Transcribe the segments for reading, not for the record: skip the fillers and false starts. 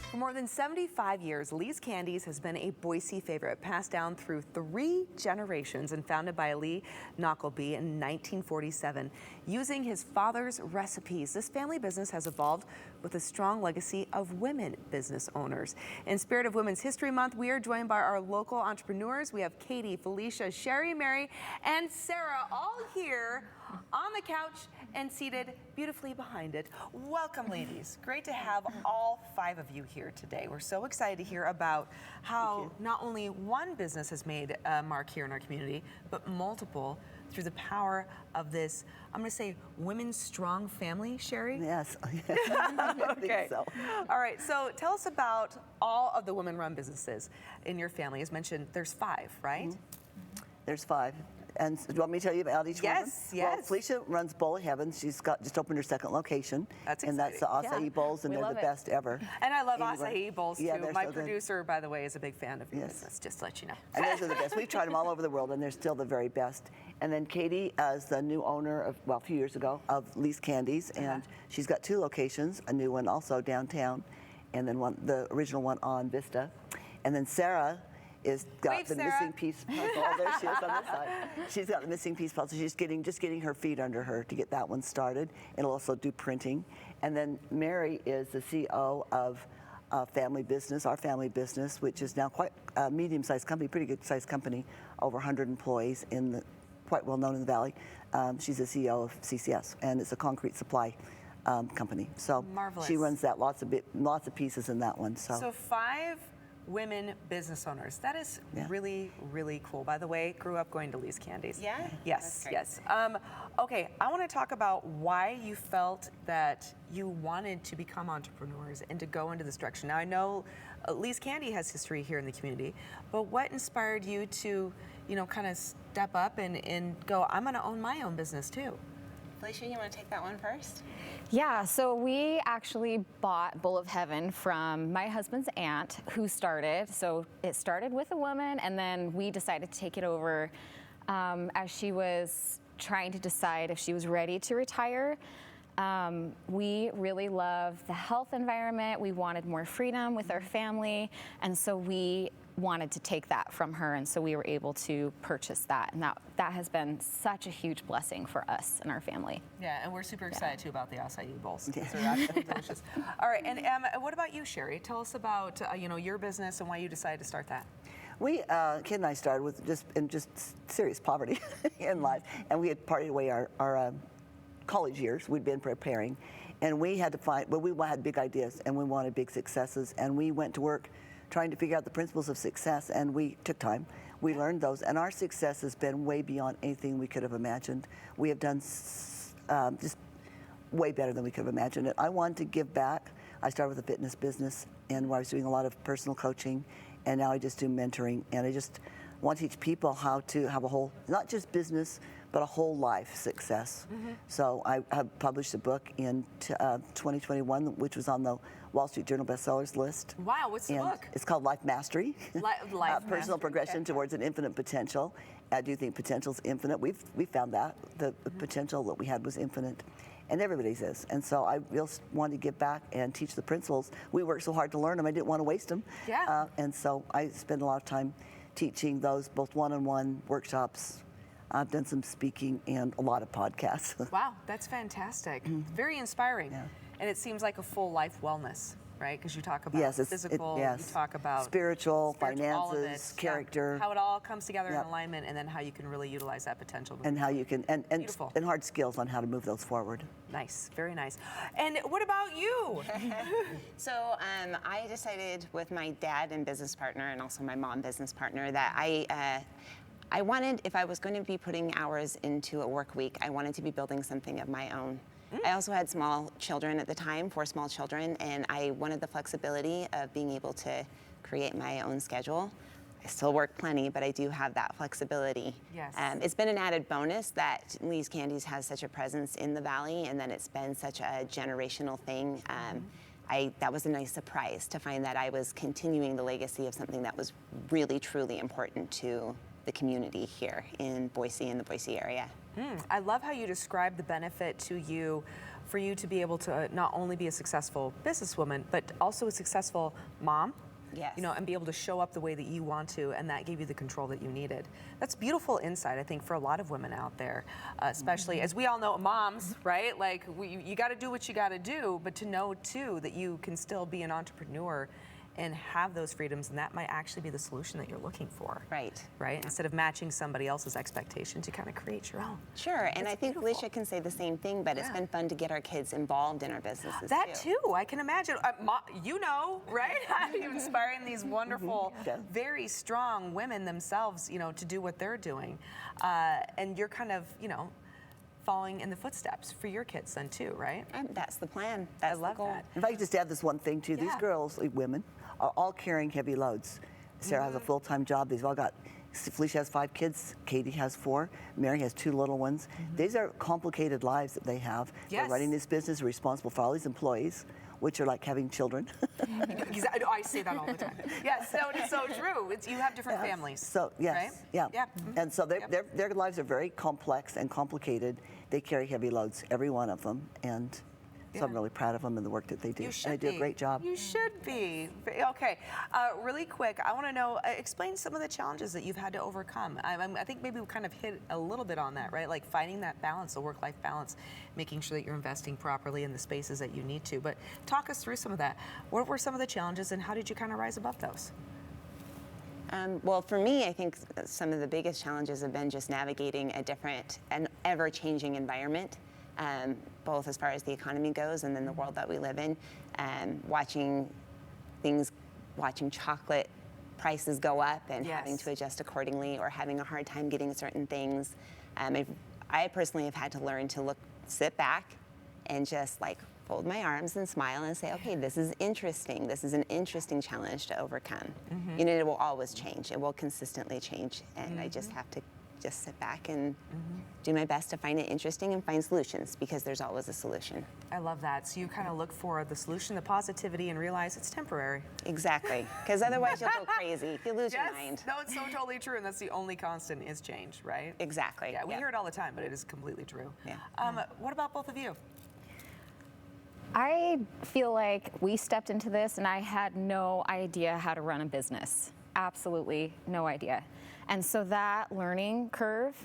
For more than 75 years, Lee's Candies has been a Boise favorite, passed down through 3 generations and founded by Lee Knockleby in 1947. Using his father's recipes, this family business has evolved with a strong legacy of women business owners. In spirit of Women's History Month, we are joined by our local entrepreneurs. We have Katie, Felicia, Sherry, Mary, and Sarah all here on the couch and seated beautifully behind it. Welcome, ladies. Great to have all 5 of you here today. We're so excited to hear about how not only one business has made a mark here in our community, but multiple through the power of this, I'm going to say, women's strong family. Sherry? Yes. Okay. So. All right. So tell us about all of the women-run businesses in your family. As mentioned, there's 5, right? Mm-hmm. There's 5. And do you want me to tell you about each one? Yes. Well, Felicia runs Bowl of Heaven. She's just opened her 2nd location. That's exciting. And that's the acai bowls, and they're the best ever. And I love acai bowls, too. My so producer, by the way, is a big fan of your business, just to let you know. And those are the best. We've tried them all over the world, and they're still the very best. And then Katie is the new owner of, well, a few years ago, of Lee's Candies, and she's got 2 locations, a new one also downtown, and then the original one on Vista. And then Sarah got the missing piece puzzle. Oh, there she is on this side. She's got the missing piece puzzle. She's just getting her feet under her to get that one started. It'll also do printing. And then Mary is the CEO of family business, our family business, which is now quite a medium-sized company, pretty good-sized company, over 100 employees quite well known in the Valley. She's the CEO of CCS, and it's a concrete supply company. So marvelous. She runs that lots of pieces in that one. So 5 women business owners. That is really, really cool. By the way, grew up going to Lee's Candies. Yeah? Yes, yes. Okay, I want to talk about why you felt that you wanted to become entrepreneurs and to go into this direction. Now, I know Lee's Candy has history here in the community, but what inspired you to, kind of step up and go, I'm going to own my own business too? Felicia, you want to take that one first? Yeah, so we actually bought Bowl of Heaven from my husband's aunt who started. So it started with a woman, and then we decided to take it over as she was trying to decide if she was ready to retire. We really love the health environment. We wanted more freedom with our family, and so we wanted to take that from her, and so we were able to purchase that, and that has been such a huge blessing for us and our family. Yeah, and we're super excited too about the acai bowls. They're absolutely delicious. All right, and what about you, Sherry? Tell us about your business and why you decided to start that. We, Kid and I started with just serious poverty in life, and we had partied away our college years. We'd been preparing, and we had to find, we had big ideas and we wanted big successes, and we went to work trying to figure out the principles of success, and we took time. We learned those, and our success has been way beyond anything we could have imagined. We have done just way better than we could have imagined it. I wanted to give back. I started with a fitness business, and where I was doing a lot of personal coaching, and now I just do mentoring, and I just want to teach people how to have a whole, not just business, but a whole life success. So I have published a book in 2021, which was on the Wall Street Journal bestsellers list. Wow, what's the book? It's called Life Mastery. Life Personal progression towards an infinite potential. I do think potential's infinite. We found that. The potential that we had was infinite. And everybody's is. And so I really wanted to give back and teach the principles. We worked so hard to learn them, I didn't want to waste them. Yeah. And so I spend a lot of time teaching those, both one-on-one workshops. I've done some speaking and a lot of podcasts. Wow, that's fantastic. Very inspiring. Yeah. And it seems like a full life wellness, right? Because you talk about physical, you talk about spiritual, all of finances, character. How it all comes together in alignment, and then how you can really utilize that potential. And how you can, and hard skills on how to move those forward. Nice, very nice. And what about you? So I decided with my dad and business partner, and also my mom business partner, that I wanted, if I was going to be putting hours into a work week, I wanted to be building something of my own. I also had small children at the time, 4 small children, and I wanted the flexibility of being able to create my own schedule. I still work plenty, but I do have that flexibility. Yes. It's been an added bonus that Lee's Candies has such a presence in the Valley, and then it's been such a generational thing. That was a nice surprise to find that I was continuing the legacy of something that was really, truly important to the community here in Boise and the Boise area. I love how you describe the benefit to you for you to be able to not only be a successful businesswoman, but also a successful mom. Yes. You know, and be able to show up the way that you want to, and that gave you the control that you needed. That's beautiful insight, I think, for a lot of women out there, especially as we all know, moms, right? Like, you got to do what you got to do, but to know too that you can still be an entrepreneur and have those freedoms, and that might actually be the solution that you're looking for. Right. Right? Instead of matching somebody else's expectations, you kind of create your own. Sure, and That's I think beautiful. Alicia can say the same thing, but it's been fun to get our kids involved in our businesses That too, I can imagine. You know, right? You're inspiring these wonderful, very strong women themselves, you know, to do what they're doing. And you're kind of, you know, following in the footsteps for your kids then too, right? That's the plan. That's I love the goal. that. If I could just add this one thing too, these Yeah. girls, like women, are all carrying heavy loads. Sarah has a full-time job. They've all got, Felicia has 5 kids, Katie has 4, Mary has 2 little ones. These are complicated lives that they have. Yes. They're running this business, responsible for all these employees, which are like having children. I say that all the time. Yes, so it's so true. You have different families. So yes, right? yeah. Yeah. And so their lives are very complex and complicated. They carry heavy loads, every one of them, and so I'm Yeah. really proud of them and the work that they do. You should and they do a great job. You should be. Okay, really quick, I want to know, explain some of the challenges that you've had to overcome. I think maybe we kind of hit a little bit on that, right? Like finding that balance, the work-life balance, making sure that you're investing properly in the spaces that you need to. But talk us through some of that. What were some of the challenges and how did you kind of rise above those? Well, for me, I think some of the biggest challenges have been just navigating an ever-changing environment, both as far as the economy goes and then the world that we live in. Watching chocolate prices go up and having Yes. to adjust accordingly, or having a hard time getting certain things. I personally have had to learn to sit back and just like fold my arms and smile and say, okay, this is interesting. This is an interesting challenge to overcome. You know, it will always change. It will consistently change. And I just have to just sit back and do my best to find it interesting and find solutions, because there's always a solution. I love that. So you kind of look for the solution, the positivity, and realize it's temporary. Exactly. Because otherwise you'll go crazy. You lose your mind. No, it's so totally true, and that's the only constant is change, right? Exactly. Yeah, we hear it all the time, but it is completely true. Yeah. What about both of you? I feel like we stepped into this and I had no idea how to run a business. Absolutely no idea. And so that learning curve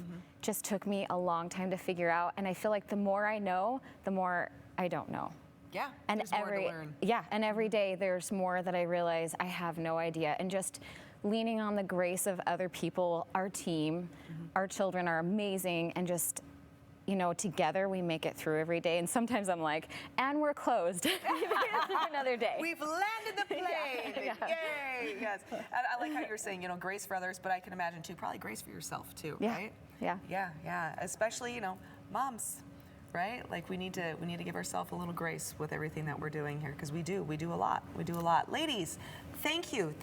just took me a long time to figure out. And I feel like the more I know, the more I don't know. Yeah, And there's more to learn. and every day there's more that I realize I have no idea. And just leaning on the grace of other people, our team, our children are amazing, and just, you know, together we make it through every day. And sometimes I'm like, and we're closed. Another day. We've landed the plane. Yeah. Yay! Yes. I like how you're saying, you know, grace for others, but I can imagine too, probably grace for yourself too, Yeah. right? Yeah. Yeah. Especially, you know, moms, right? Like we need to give ourselves a little grace with everything that we're doing here, because we do a lot. We do a lot. Ladies, thank you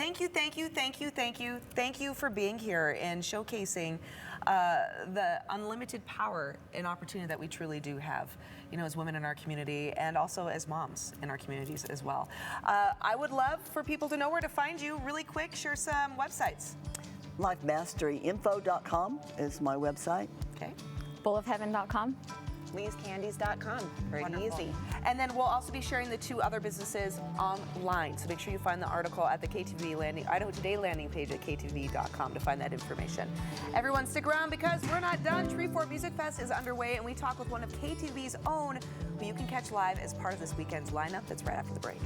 for being here and showcasing the unlimited power and opportunity that we truly do have, you know, as women in our community and also as moms in our communities as well. I would love for people to know where to find you. Really quick, share some websites. LifeMasteryInfo.com is my website. Okay. Bowlofheaven.com. Lee'sCandies.com. Pretty Wonderful. easy. And then we'll also be sharing the 2 other businesses online. So make sure you find the article at the KTV landing, Idaho Today landing page at ktv.com to find that information. Everyone stick around because we're not done. Treefort Music Fest is underway, and we talk with one of KTV's own, who you can catch live as part of this weekend's lineup. That's right after the break.